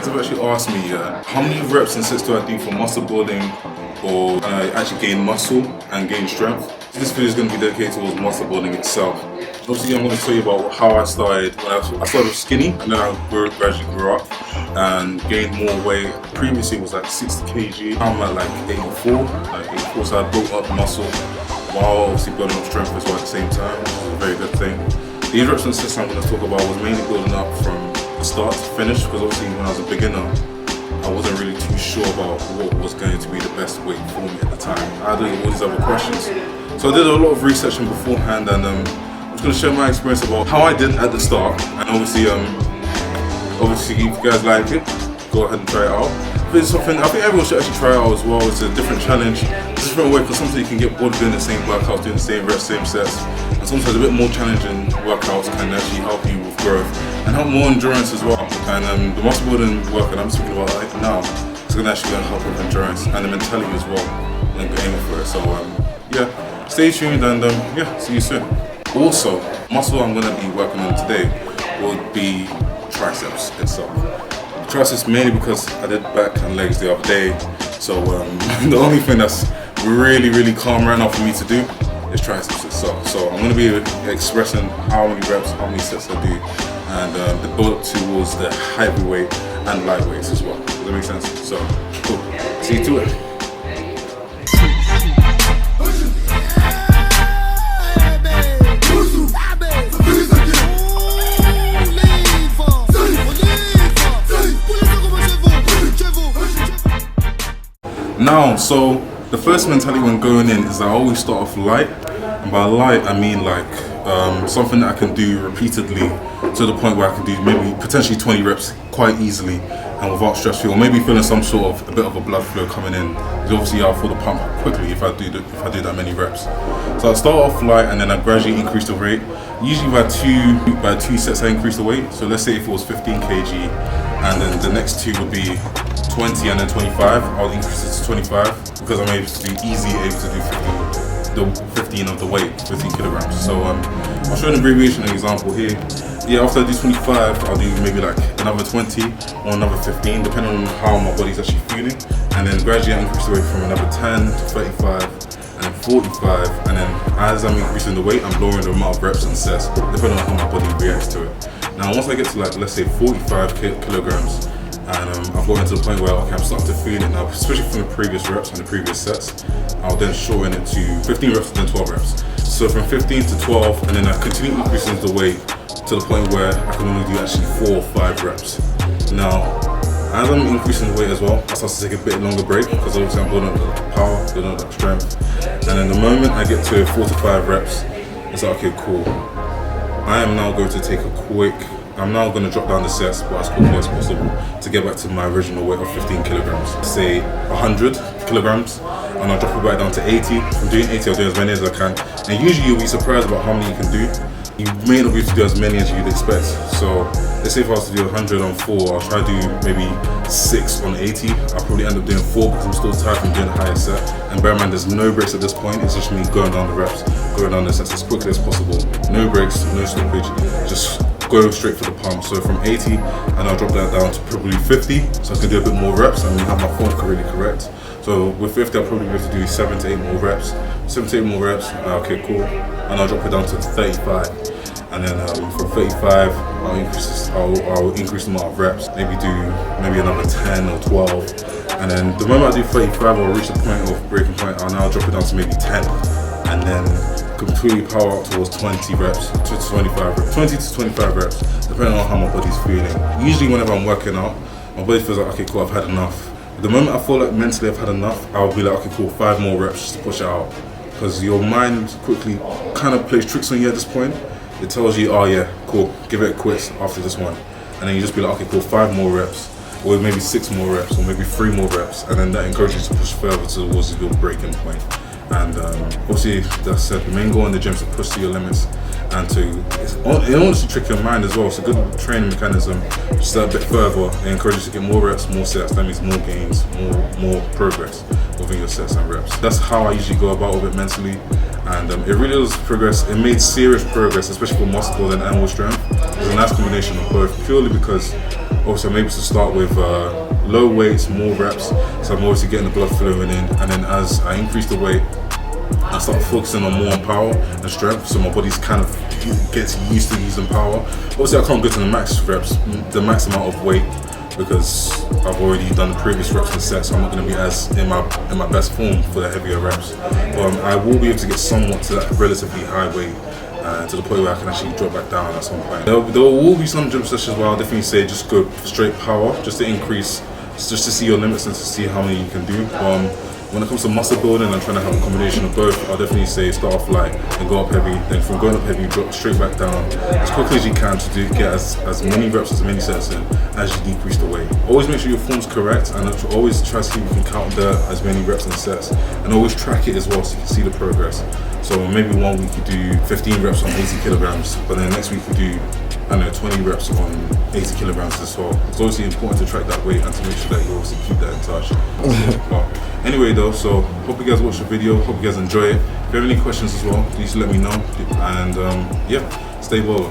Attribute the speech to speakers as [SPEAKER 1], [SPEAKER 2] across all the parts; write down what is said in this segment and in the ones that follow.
[SPEAKER 1] They've actually asked me how many reps and sets do I do for muscle building or actually gain muscle and gain strength. So this video is going to be dedicated towards muscle building itself. Obviously I'm going to tell you about how I started. I started skinny and then I gradually grew up and gained more weight. Previously it was like 60 kg, I'm at like 84, so I built up muscle while obviously building up strength as well at the same time, which is a very good thing. These reps and sets I'm going to talk about was mainly building up from start to finish, because obviously when I was a beginner I wasn't really too sure about what was going to be the best weight for me at the time. I had all these other questions, so I did a lot of research beforehand, and I'm just going to share my experience about how I did at the start. And obviously if you guys like it, go ahead and try it out. If it's something I think everyone should actually try it out as well. It's a different challenge, it's a different way, because sometimes you can get bored doing the same workouts, doing the same reps, same sets, and sometimes a bit more challenging workouts can actually help you with growth and help more endurance as well. And the muscle building work that I'm speaking about right now is going to actually help with endurance and the mentality as well when aiming for it. So yeah, stay tuned, and yeah, see you soon. Also, muscle I'm going to be working on today will be triceps itself. Triceps mainly because I did back and legs the other day, so the only thing that's really calm right now for me to do is triceps itself. So I'm going to be expressing how many reps, how many sets I do, and the build up towards the heavyweight and lightweights as well. Does that make sense? So cool. See you to it. Now, so the first mentality when going in is I always start off light, and by light I mean like something that I can do repeatedly to the point where I can do maybe potentially 20 reps quite easily and without stress feel, maybe feeling some sort of a bit of a blood flow coming in. Because obviously I'll feel the pump quickly if I do that many reps. So I start off light and then I gradually increase the rate. Usually by two sets I increase the weight. So let's say if it was 15 kg and then the next two would be 20 and then 25, I'll increase it to 25 because I'm able to do 15 of the weight, 15 kilograms. So I'll show an abbreviation example here. Yeah, after I do 25, I'll do maybe like another 20 or another 15, depending on how my body's actually feeling. And then gradually I increase the weight from another 10 to 35 and then 45. And then as I'm increasing the weight, I'm lowering the amount of reps and sets, depending on how my body reacts to it. Now, once I get to like, let's say 45 kilograms, and I've gotten to the point where okay, I'm starting to feel it now, especially from the previous reps and the previous sets. I'll then shorten it to 15 reps and then 12 reps. So from 15 to 12, and then I continue increasing the weight to the point where I can only do actually 4 or 5 reps. Now, as I'm increasing the weight as well, I start to take a bit longer break because obviously I'm building up the power, building up that strength. And then the moment I get to 4 to 5 reps, it's like, okay, cool. I am now going to take a quick, I'm now going to drop down the sets but as quickly as possible to get back to my original weight of 15 kilograms. Say 100 kilograms, and I'll drop it back down to 80. From doing 80, I'll do as many as I can. And usually you'll be surprised about how many you can do. You may not be able to do as many as you'd expect. So let's say if I was to do 100 on 4, I'll try to do maybe 6 on 80. I'll probably end up doing 4 because I'm still tired from doing a higher set. And bear in mind, there's no breaks at this point. It's just me going down the reps, going down the sets as quickly as possible. No breaks, no stoppage, just go straight for the pump. So from 80, and I'll drop that down to probably 50, so I can do a bit more reps and have my form really correct. So with 50, I'll probably be able to do 7 to 8 more reps. 7 to 8 more reps, okay, cool. And I'll drop it down to 35. And then from 35, I'll increase the amount of reps. Maybe another 10 or 12. And then the moment I do 35, I'll reach the point of breaking point. I'll now drop it down to maybe 10. And then completely power up towards 20 reps, to 25 reps, 20 to 25 reps, depending on how my body's feeling. Usually whenever I'm working out, my body feels like, okay, cool, I've had enough. The moment I feel like mentally I've had enough, I'll be like, okay, cool, 5 more reps just to push it out. Because your mind quickly kind of plays tricks on you at this point. It tells you, oh yeah, cool, give it a quit after this one. And then you just be like, okay, cool, 5 more reps, or maybe 6 more reps, or maybe 3 more reps. And then that encourages you to push further towards your breaking point. And obviously, that's the main goal in the gym is to push to your limits and it honestly trick your mind as well. It's a good training mechanism. Just a bit further, it encourages you to get more reps, more sets. That means more gains, more progress within your sets and reps. That's how I usually go about with it mentally. And it really does progress. It made serious progress, especially for muscle building and with strength. It's a nice combination of both, purely because Also, maybe to start with low weights, more reps, so I'm obviously getting the blood flowing in, and then as I increase the weight, I start focusing on more on power and strength, so my body's kind of gets used to using power. Obviously, I can't go to the max reps, the max amount of weight, because I've already done the previous reps and sets, so I'm not going to be as in my best form for the heavier reps. I will be able to get somewhat to that relatively high weight, to the point where I can actually drop back down at some point. There will be some gym sessions where I'll definitely say just go straight power, just to increase, just to see your limits and to see how many you can do. When it comes to muscle building and trying to have a combination of both, I'll definitely say start off light and go up heavy. Then from going up heavy, drop straight back down as quickly as you can to get as many reps, as many sets in as you decrease the weight. Always make sure your form's correct, and always try to see if you can count as many reps and sets, and always track it as well so you can see the progress. So maybe 1 week you do 15 reps on 80 kilograms, but then next week you do, I don't know, 20 reps on 80 kilograms as well. It's obviously important to track that weight and to make sure that you obviously keep that in touch. But anyway though, so hope you guys watched the video, hope you guys enjoy it. If you have any questions as well, please let me know. And yeah, stay well.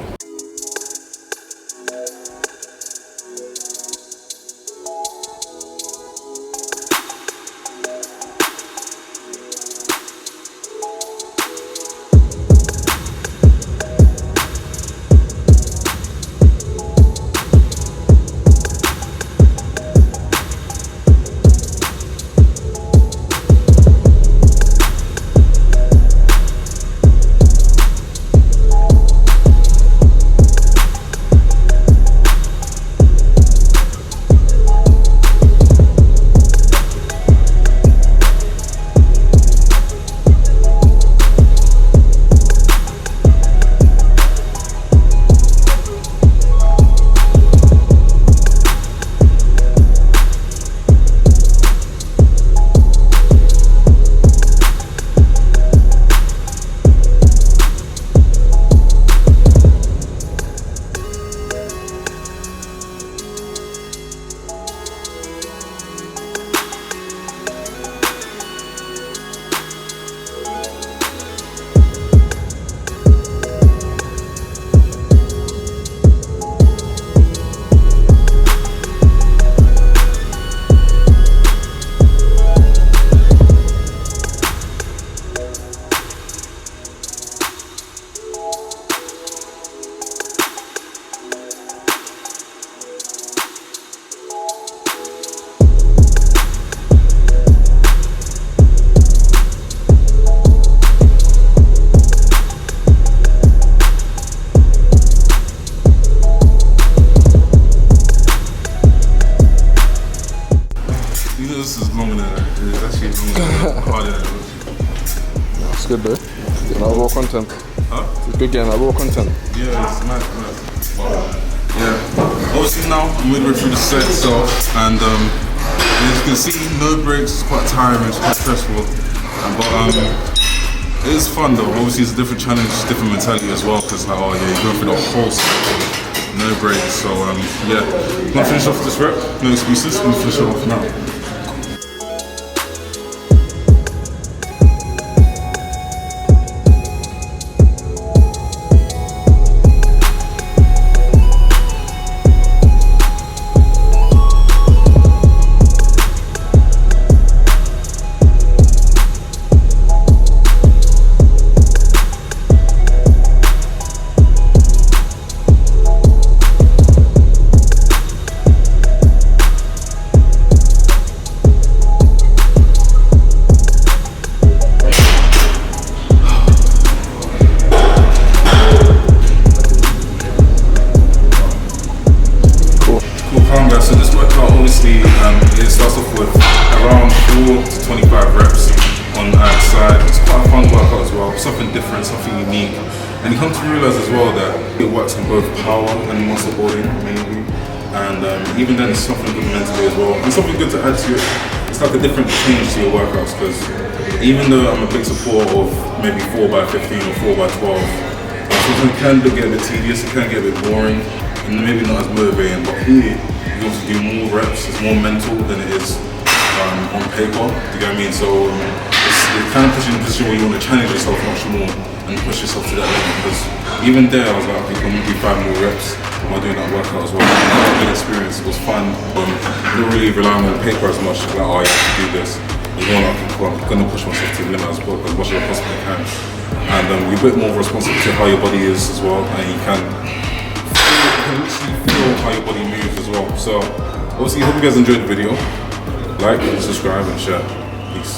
[SPEAKER 2] good though. Getting our raw content.
[SPEAKER 1] Huh?
[SPEAKER 2] It's good getting our raw content.
[SPEAKER 1] Yeah, it's nice. Yeah. Obviously now I'm midway through the set, so and as you can see, no breaks. It's quite tiring. It's quite stressful. But it is fun though. Obviously it's a different challenge, different mentality as well. Because like, oh yeah, you're going through the whole set, no breaks. So yeah, I'm gonna finish off this rep. No excuses. I'm gonna finish it off now. So this workout obviously it starts off with around 4 to 25 reps on either side. It's quite a fun workout as well, something different, something unique. And you come to realize as well that it works on both power and muscle building mainly. And even then it's something good mentally as well. And something good to add to it. It's like a different change to your workouts, because even though I'm a big supporter of maybe 4x15 or 4x12, something can get a bit tedious, it can get a bit boring, and maybe not as motivating. But here, you obviously do more reps, it's more mental than it is on paper, you get what I mean? So it kind of puts you in a position where you want to challenge yourself much more and push yourself to that level. Because even there, I was like, okay, I'm gonna do 5 more reps while doing that workout as well. It was a good experience. It was fun. Not really relying on paper as much. Like, oh, you have to do this. It was more like, well, I'm gonna push myself to the limit as much as I possibly can. And you're a bit more responsible to how your body is as well, and you can literally feel how your body moves as well. So obviously, I hope you guys enjoyed the video. Like, subscribe, and share. Peace.